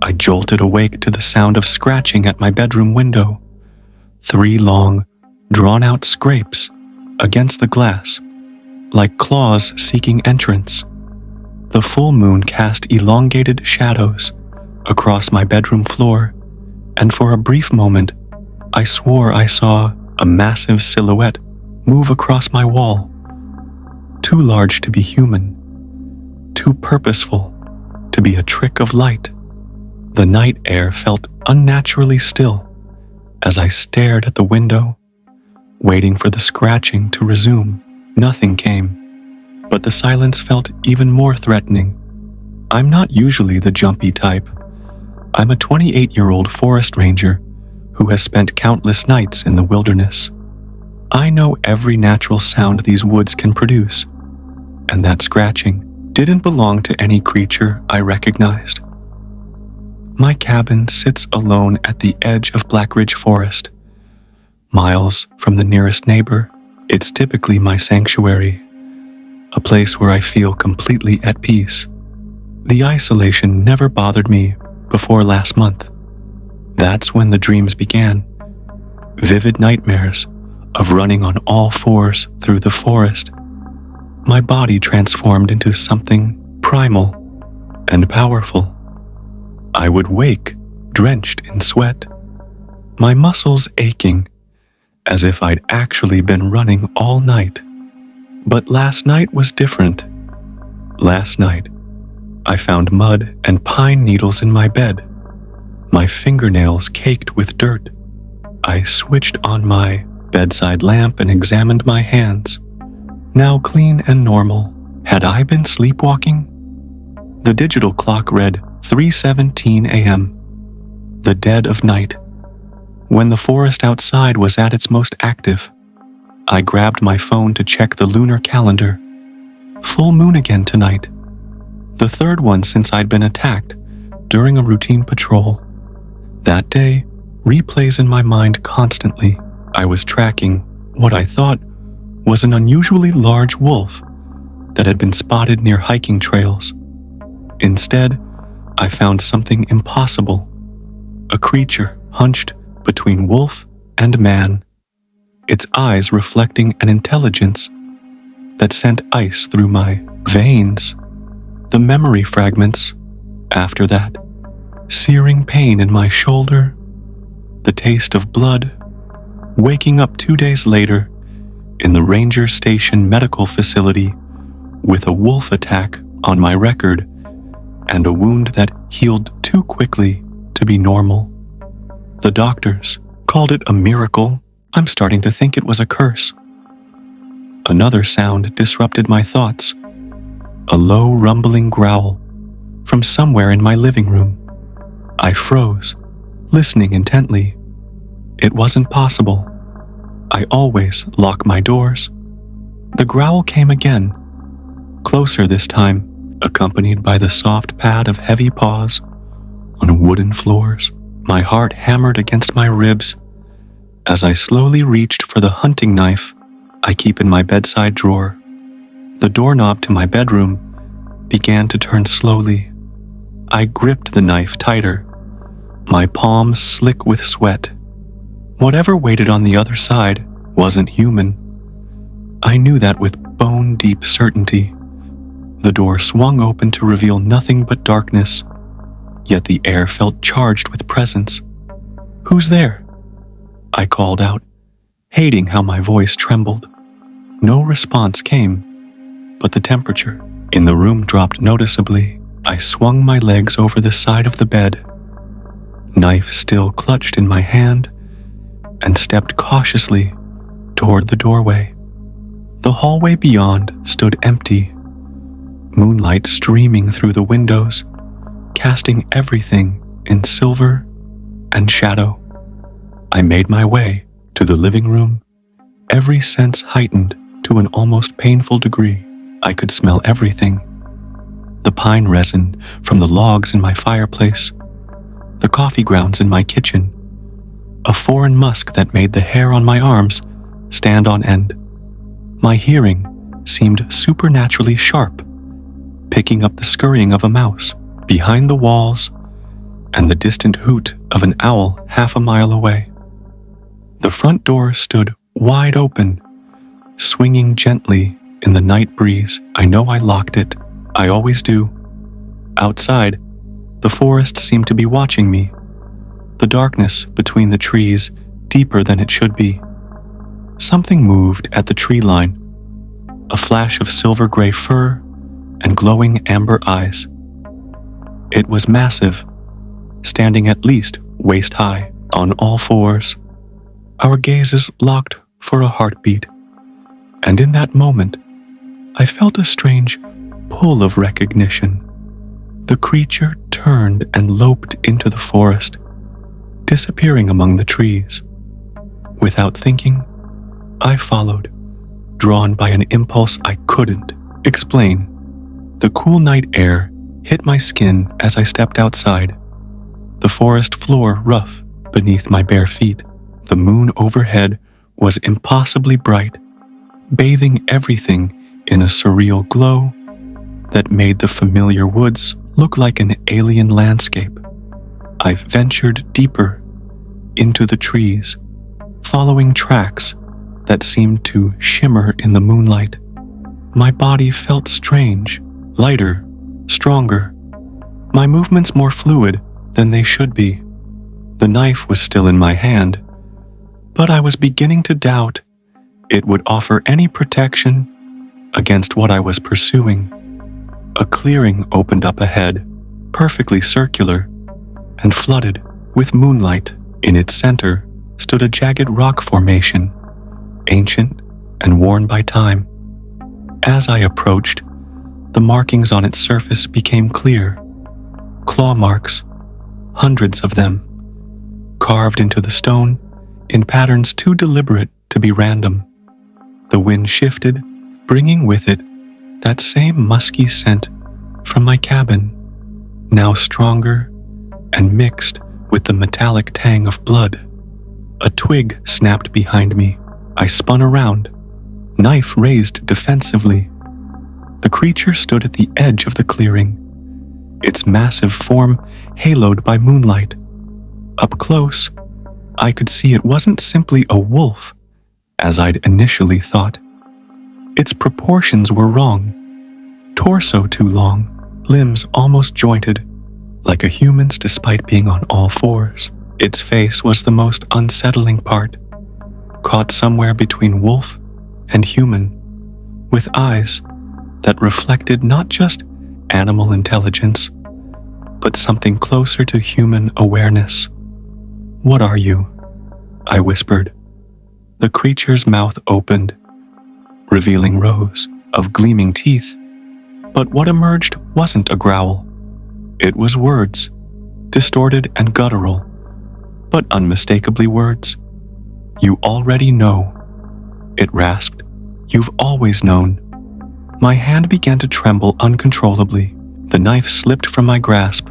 I jolted awake to the sound of scratching at my bedroom window. 3 long, drawn-out scrapes against the glass, like claws seeking entrance. The full moon cast elongated shadows across my bedroom floor, and for a brief moment, I swore I saw a massive silhouette move across my wall. Too large to be human, too purposeful to be a trick of light. The night air felt unnaturally still as I stared at the window, waiting for the scratching to resume. Nothing came, but the silence felt even more threatening. I'm not usually the jumpy type. I'm a 28-year-old forest ranger who has spent countless nights in the wilderness. I know every natural sound these woods can produce, and that scratching didn't belong to any creature I recognized. My cabin sits alone at the edge of Black Ridge Forest. Miles from the nearest neighbor, it's typically my sanctuary, a place where I feel completely at peace. The isolation never bothered me before last month. That's when the dreams began. Vivid nightmares of running on all fours through the forest. My body transformed into something primal and powerful. I would wake, drenched in sweat, my muscles aching, as if I'd actually been running all night. But last night was different. Last night, I found mud and pine needles in my bed, my fingernails caked with dirt. I switched on my bedside lamp and examined my hands, now clean and normal. Had I been sleepwalking? The digital clock read 3:17 a.m., the dead of night, when the forest outside was at its most active. I grabbed my phone to check the lunar calendar. Full moon again tonight. The third one since I'd been attacked during a routine patrol. That day replays in my mind constantly. I was tracking what I thought was an unusually large wolf that had been spotted near hiking trails. Instead, I found something impossible. A creature hunched between wolf and man, its eyes reflecting an intelligence that sent ice through my veins. The memory fragments, after that, searing pain in my shoulder, the taste of blood, waking up 2 days later in the Ranger Station medical facility with a wolf attack on my record and a wound that healed too quickly to be normal. The doctors called it a miracle. I'm starting to think it was a curse. Another sound disrupted my thoughts, a low rumbling growl from somewhere in my living room. I froze, listening intently. It wasn't possible. I always lock my doors. The growl came again, closer this time, accompanied by the soft pad of heavy paws on wooden floors. My heart hammered against my ribs as I slowly reached for the hunting knife I keep in my bedside drawer. The doorknob to my bedroom began to turn slowly. I gripped the knife tighter, my palms slick with sweat. Whatever waited on the other side wasn't human. I knew that with bone-deep certainty. The door swung open to reveal nothing but darkness, yet the air felt charged with presence. "Who's there?" I called out, hating how my voice trembled. No response came, but the temperature in the room dropped noticeably. I swung my legs over the side of the bed, knife still clutched in my hand, and stepped cautiously toward the doorway. The hallway beyond stood empty, moonlight streaming through the windows, casting everything in silver and shadow. I made my way to the living room, every sense heightened to an almost painful degree. I could smell everything. The pine resin from the logs in my fireplace, the coffee grounds in my kitchen, a foreign musk that made the hair on my arms stand on end. My hearing seemed supernaturally sharp, picking up the scurrying of a mouse behind the walls and the distant hoot of an owl half a mile away. The front door stood wide open, swinging gently in the night breeze. I know I locked it. I always do. Outside, the forest seemed to be watching me, the darkness between the trees deeper than it should be. Something moved at the tree line, a flash of silver-gray fur and glowing amber eyes. It was massive, standing at least waist-high, on all fours. Our gazes locked for a heartbeat, and in that moment, I felt a strange pull of recognition. The creature turned and loped into the forest, disappearing among the trees. Without thinking, I followed, drawn by an impulse I couldn't explain. The cool night air hit my skin as I stepped outside, the forest floor rough beneath my bare feet. The moon overhead was impossibly bright, bathing everything in a surreal glow that made the familiar woods look like an alien landscape. I ventured deeper into the trees, following tracks that seemed to shimmer in the moonlight. My body felt strange, lighter, stronger, my movements more fluid than they should be. The knife was still in my hand, but I was beginning to doubt it would offer any protection against what I was pursuing. A clearing opened up ahead, perfectly circular and flooded with moonlight. In its center stood a jagged rock formation, ancient and worn by time. As I approached, the markings on its surface became clear. Claw marks, hundreds of them, carved into the stone in patterns too deliberate to be random. The wind shifted, bringing with it that same musky scent from my cabin, now stronger and mixed with the metallic tang of blood. A twig snapped behind me. I spun around, knife raised defensively. The creature stood at the edge of the clearing, its massive form haloed by moonlight. Up close, I could see it wasn't simply a wolf, as I'd initially thought. Its proportions were wrong. Torso too long, limbs almost jointed, like a human's despite being on all fours. Its face was the most unsettling part, caught somewhere between wolf and human, with eyes that reflected not just animal intelligence, but something closer to human awareness. "What are you?" I whispered. The creature's mouth opened, revealing rows of gleaming teeth, but what emerged wasn't a growl. It was words, distorted and guttural, but unmistakably words. "You already know," it rasped. "You've always known." My hand began to tremble uncontrollably. The knife slipped from my grasp,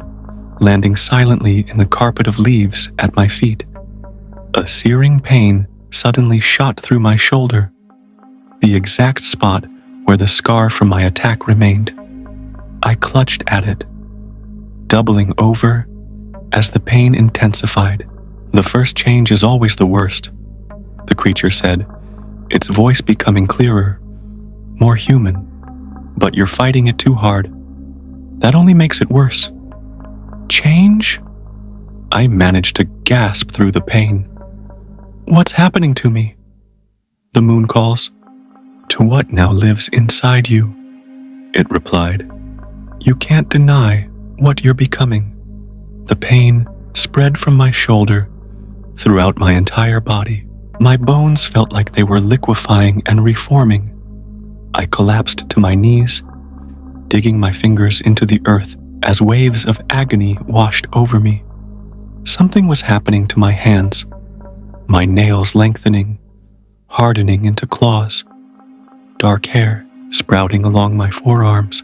landing silently in the carpet of leaves at my feet. A searing pain suddenly shot through my shoulder, the exact spot where the scar from my attack remained. I clutched at it, doubling over as the pain intensified. "The first change is always the worst," the creature said, its voice becoming clearer, more human. "But you're fighting it too hard. That only makes it worse." "Change?" I managed to gasp through the pain. "What's happening to me?" "The moon calls to what now lives inside you," it replied. "You can't deny what you're becoming." The pain spread from my shoulder throughout my entire body. My bones felt like they were liquefying and reforming. I collapsed to my knees, digging my fingers into the earth as waves of agony washed over me. Something was happening to my hands, my nails lengthening, hardening into claws, dark hair sprouting along my forearms.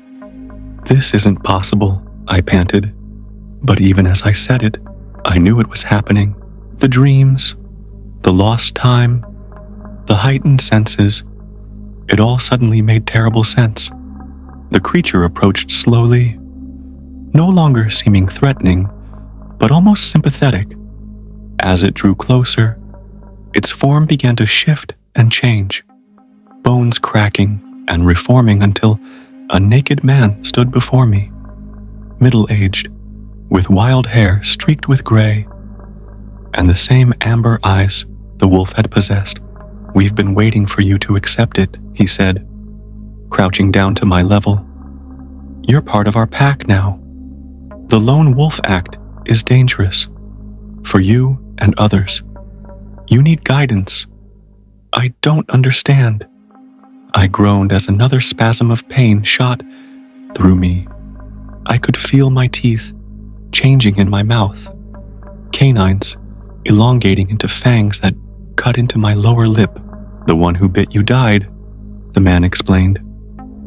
"This isn't possible," I panted. But even as I said it, I knew it was happening. The dreams, the lost time, the heightened senses, it all suddenly made terrible sense. The creature approached slowly, no longer seeming threatening, but almost sympathetic. As it drew closer, its form began to shift and change, bones cracking and reforming until a naked man stood before me, middle-aged, with wild hair streaked with gray, and the same amber eyes the wolf had possessed. "We've been waiting for you to accept it," he said, crouching down to my level. "You're part of our pack now. The lone wolf act is dangerous. For you and others. You need guidance." "I don't understand," I groaned as another spasm of pain shot through me. I could feel my teeth changing in my mouth, canines elongating into fangs that cut into my lower lip. "The one who bit you died," the man explained.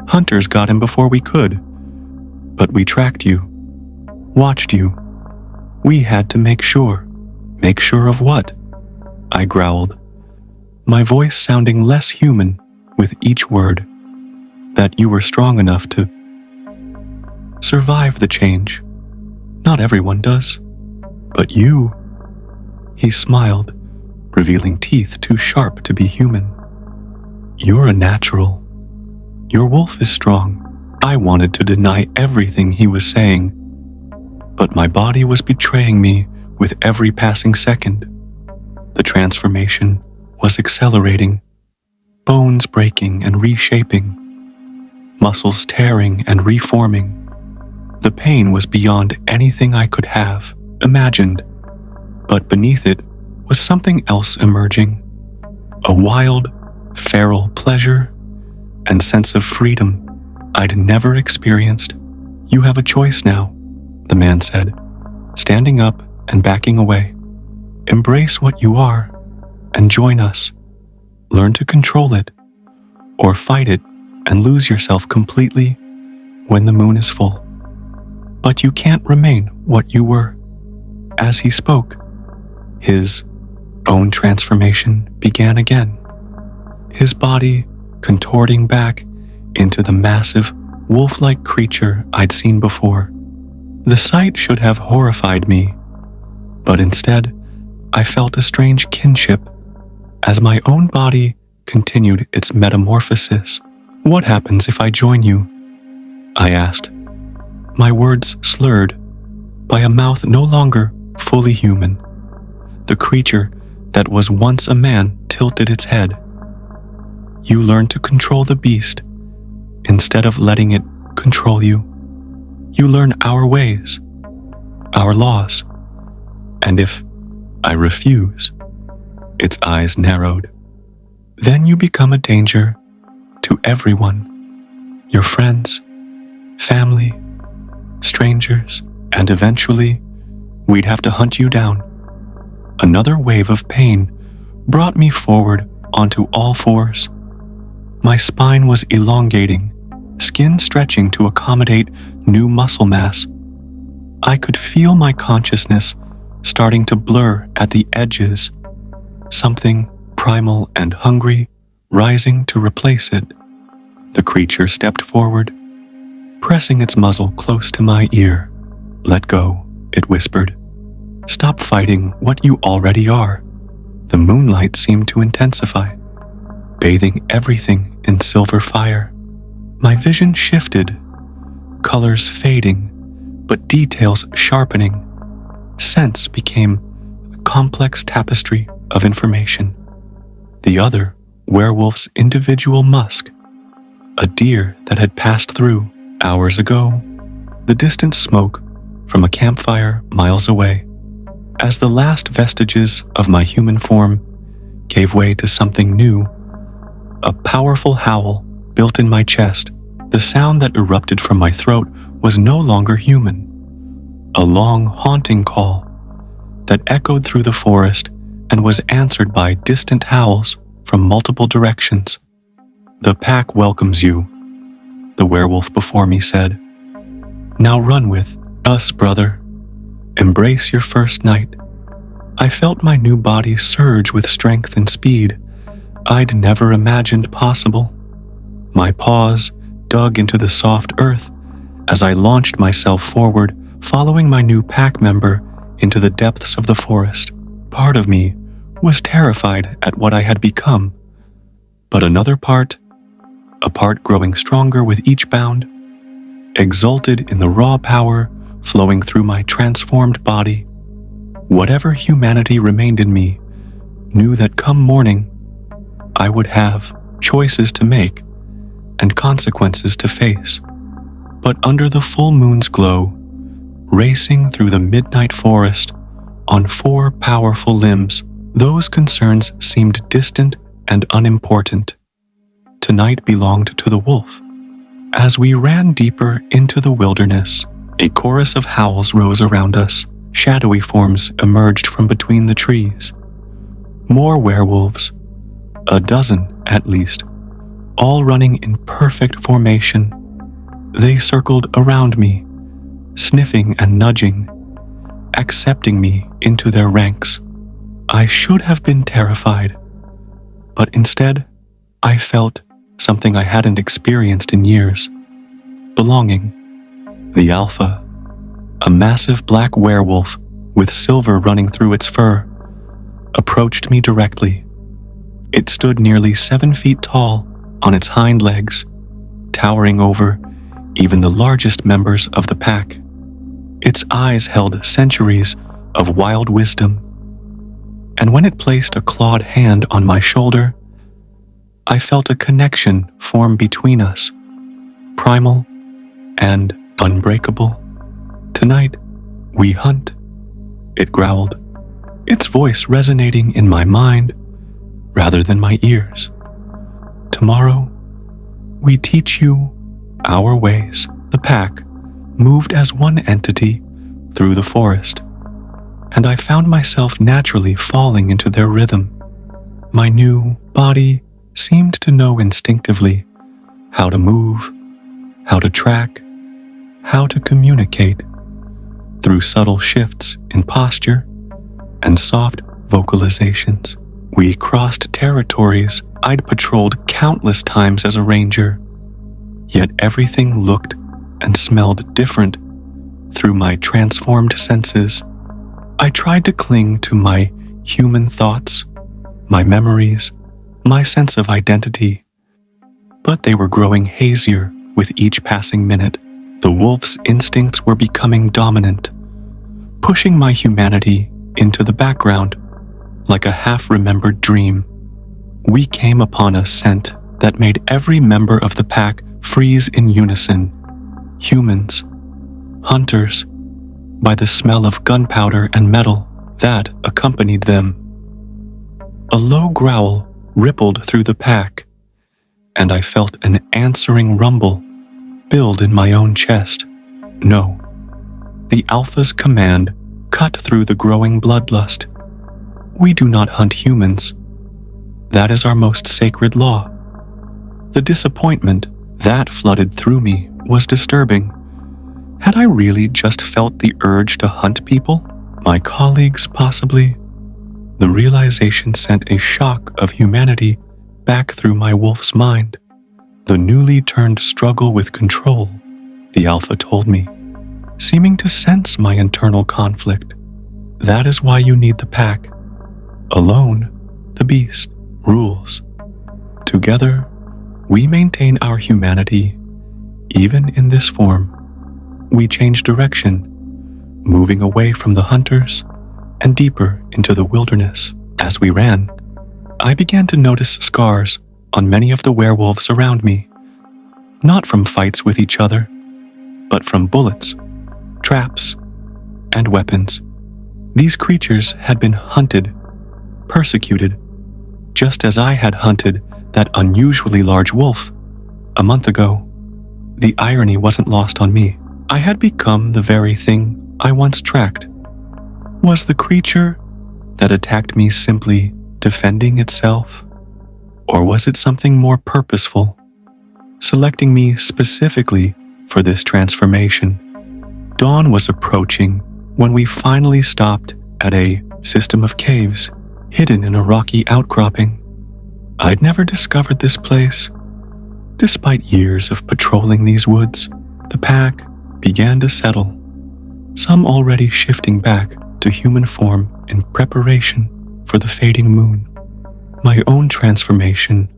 "Hunters got him before we could. But we tracked you, watched you. We had to make sure." "Make sure of what?" I growled, my voice sounding less human with each word. "That you were strong enough to survive the change. Not everyone does, but you." He smiled, revealing teeth too sharp to be human. "You're a natural. Your wolf is strong." I wanted to deny everything he was saying, but my body was betraying me with every passing second. The transformation was accelerating, bones breaking and reshaping, muscles tearing and reforming. The pain was beyond anything I could have imagined, but beneath it was something else emerging, a wild, feral pleasure and sense of freedom I'd never experienced. "You have a choice now," the man said, standing up and backing away. "Embrace what you are and join us. Learn to control it, or fight it and lose yourself completely when the moon is full. But you can't remain what you were." As he spoke, his own transformation began again, his body contorting back into the massive, wolf-like creature I'd seen before. The sight should have horrified me, but instead, I felt a strange kinship as my own body continued its metamorphosis. "What happens if I join you?" I asked, my words slurred by a mouth no longer fully human. The creature that was once a man tilted its head. "You learn to control the beast instead of letting it control you. You learn our ways, our laws, and if I refuse," its eyes narrowed, "then you become a danger to everyone, your friends, family, strangers, and eventually we'd have to hunt you down." Another wave of pain brought me forward onto all fours. My spine was elongating, skin stretching to accommodate new muscle mass. I could feel my consciousness starting to blur at the edges, something primal and hungry rising to replace it. The creature stepped forward, pressing its muzzle close to my ear. "Let go," it whispered. "Stop fighting what you already are." The moonlight seemed to intensify, bathing everything in silver fire. My vision shifted, colors fading, but details sharpening. Sense became a complex tapestry of information. The other, werewolf's individual musk, a deer that had passed through hours ago, the distant smoke from a campfire miles away. As the last vestiges of my human form gave way to something new, a powerful howl built in my chest. The sound that erupted from my throat was no longer human. A long, haunting call that echoed through the forest and was answered by distant howls from multiple directions. "The pack welcomes you," the werewolf before me said. "Now run with us, brother. Embrace your first night." I felt my new body surge with strength and speed I'd never imagined possible. My paws dug into the soft earth as I launched myself forward, following my new pack member into the depths of the forest. Part of me was terrified at what I had become, but another part, a part growing stronger with each bound, exulted in the raw power flowing through my transformed body. Whatever humanity remained in me knew that come morning, I would have choices to make and consequences to face. But under the full moon's glow, racing through the midnight forest on 4 powerful limbs, those concerns seemed distant and unimportant. Tonight belonged to the wolf. As we ran deeper into the wilderness, a chorus of howls rose around us. Shadowy forms emerged from between the trees. More werewolves, a dozen at least, all running in perfect formation. They circled around me, sniffing and nudging, accepting me into their ranks. I should have been terrified, but instead, I felt something I hadn't experienced in years: belonging. The Alpha, a massive black werewolf with silver running through its fur, approached me directly. It stood nearly 7 feet tall on its hind legs, towering over even the largest members of the pack. Its eyes held centuries of wild wisdom, and when it placed a clawed hand on my shoulder, I felt a connection form between us, primal and unbreakable. Tonight, we hunt, it growled, its voice resonating in my mind rather than my ears. Tomorrow, we teach you our ways. The pack moved as one entity through the forest, and I found myself naturally falling into their rhythm. My new body seemed to know instinctively how to move, how to track, how to communicate. Through subtle shifts in posture and soft vocalizations, we crossed territories I'd patrolled countless times as a ranger, yet everything looked and smelled different through my transformed senses. I tried to cling to my human thoughts, my memories, my sense of identity, but they were growing hazier with each passing minute. The wolf's instincts were becoming dominant, pushing my humanity into the background like a half-remembered dream. We came upon a scent that made every member of the pack freeze in unison. Humans, hunters, by the smell of gunpowder and metal that accompanied them. A low growl rippled through the pack, and I felt an answering rumble build in my own chest. No, the Alpha's command cut through the growing bloodlust. We do not hunt humans. That is our most sacred law. The disappointment that flooded through me was disturbing. Had I really just felt the urge to hunt people? My colleagues, possibly? The realization sent a shock of humanity back through my wolf's mind. The newly turned struggle with control, the Alpha told me, seeming to sense my internal conflict. That is why you need the pack. Alone, the beast rules. Together, we maintain our humanity, even in this form. We change direction, moving away from the hunters and deeper into the wilderness. As we ran, I began to notice scars on many of the werewolves around me, not from fights with each other, but from bullets, traps, and weapons. These creatures had been hunted, persecuted, just as I had hunted that unusually large wolf a month ago. The irony wasn't lost on me. I had become the very thing I once tracked. Was the creature that attacked me simply defending itself? Or was it something more purposeful, selecting me specifically for this transformation? Dawn was approaching when we finally stopped at a system of caves hidden in a rocky outcropping. I'd never discovered this place. Despite years of patrolling these woods, the pack began to settle, some already shifting back to human form in preparation for the fading moon. My own transformation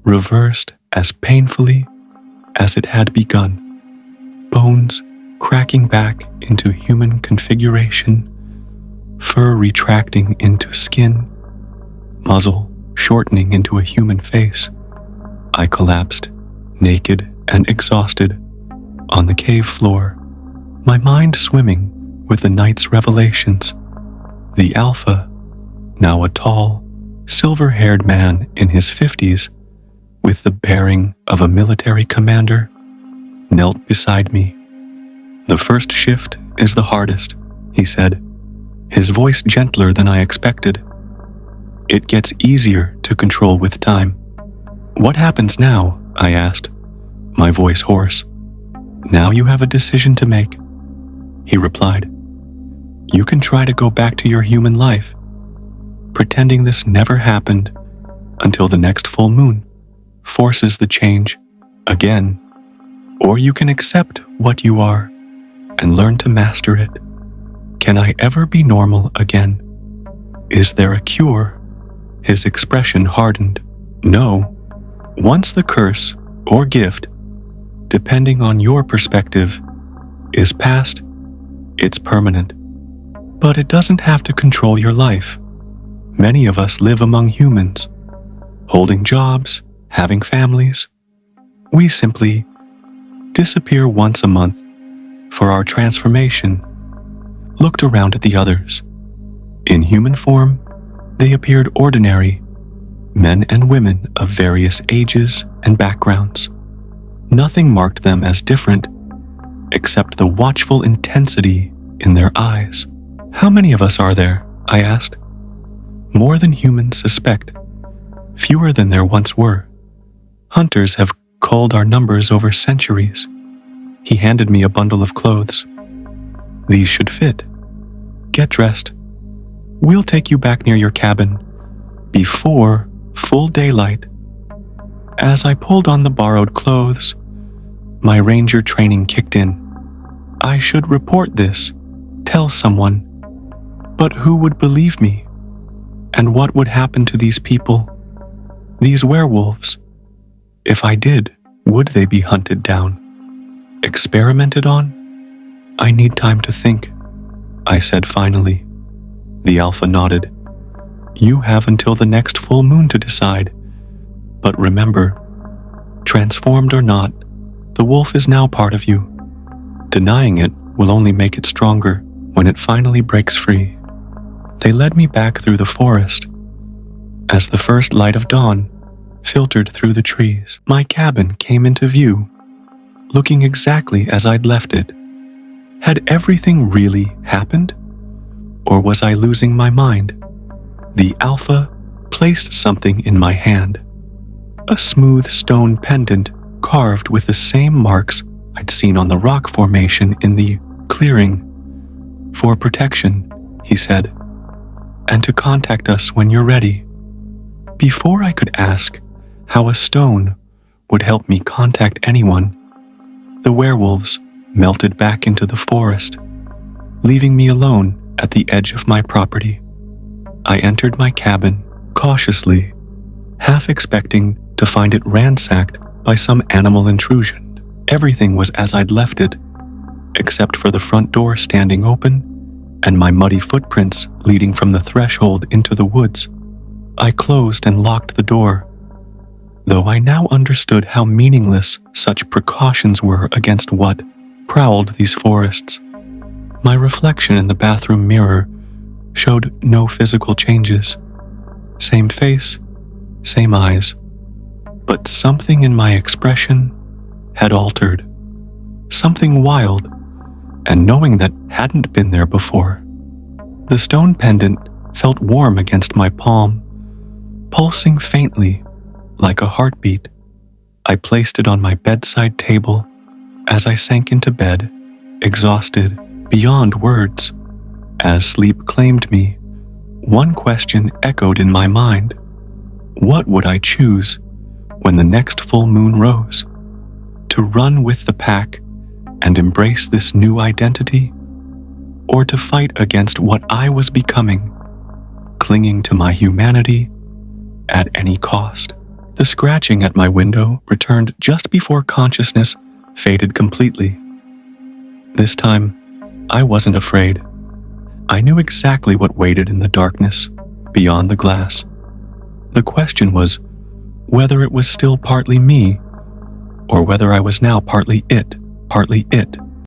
reversed as painfully as it had begun, bones cracking back into human configuration, fur retracting into skin, muzzle shortening into a human face. I collapsed, naked and exhausted, on the cave floor, my mind swimming with the night's revelations. The Alpha, now a tall, silver-haired man in his 50s, with the bearing of a military commander, knelt beside me. "The first shift is the hardest," he said, his voice gentler than I expected. "It gets easier to control with time." "What happens now?" I asked, my voice hoarse. "Now you have a decision to make," he replied. "You can try to go back to your human life, pretending this never happened until the next full moon forces the change again, or you can accept what you are and learn to master it. Can I ever be normal again? Is there a cure?" His expression hardened. "No. Once the curse or gift, depending on your perspective, is past, it's permanent. But it doesn't have to control your life. Many of us live among humans, holding jobs, having families. We simply disappear once a month for our transformation." Looked around at the others. In human form, they appeared ordinary, men and women of various ages and backgrounds. Nothing marked them as different, except the watchful intensity in their eyes. "How many of us are there?" I asked. "More than humans suspect, fewer than there once were. Hunters have culled our numbers over centuries." He handed me a bundle of clothes. "These should fit. Get dressed. We'll take you back near your cabin before full daylight." As I pulled on the borrowed clothes, my ranger training kicked in. I should report this, tell someone. But who would believe me? And what would happen to these people? These werewolves? If I did, would they be hunted down? Experimented on? "I need time to think," I said finally. The Alpha nodded. "You have until the next full moon to decide. But remember, transformed or not, the wolf is now part of you. Denying it will only make it stronger when it finally breaks free." They led me back through the forest. As the first light of dawn filtered through the trees, my cabin came into view, looking exactly as I'd left it. Had everything really happened? Or was I losing my mind? The Alpha placed something in my hand. A smooth stone pendant carved with the same marks I'd seen on the rock formation in the clearing. "For protection," he said, "and to contact us when you're ready." Before I could ask how a stone would help me contact anyone, the werewolves melted back into the forest, leaving me alone at the edge of my property. I entered my cabin cautiously, half expecting to find it ransacked by some animal intrusion. Everything was as I'd left it, except for the front door standing open and my muddy footprints leading from the threshold into the woods. I closed and locked the door, though I now understood how meaningless such precautions were against what prowled these forests. My reflection in the bathroom mirror showed no physical changes. Same face, same eyes, but something in my expression had altered. Something wild, and knowing that hadn't been there before. The stone pendant felt warm against my palm, pulsing faintly like a heartbeat. I placed it on my bedside table as I sank into bed, exhausted beyond words. As sleep claimed me, one question echoed in my mind. What would I choose when the next full moon rose? To run with the pack and embrace this new identity? or to fight against what I was becoming, clinging to my humanity at any cost. The scratching at my window returned just before consciousness faded completely. This time, I wasn't afraid. I knew exactly what waited in the darkness, beyond the glass. The question was whether it was still partly me, or whether I was now partly it,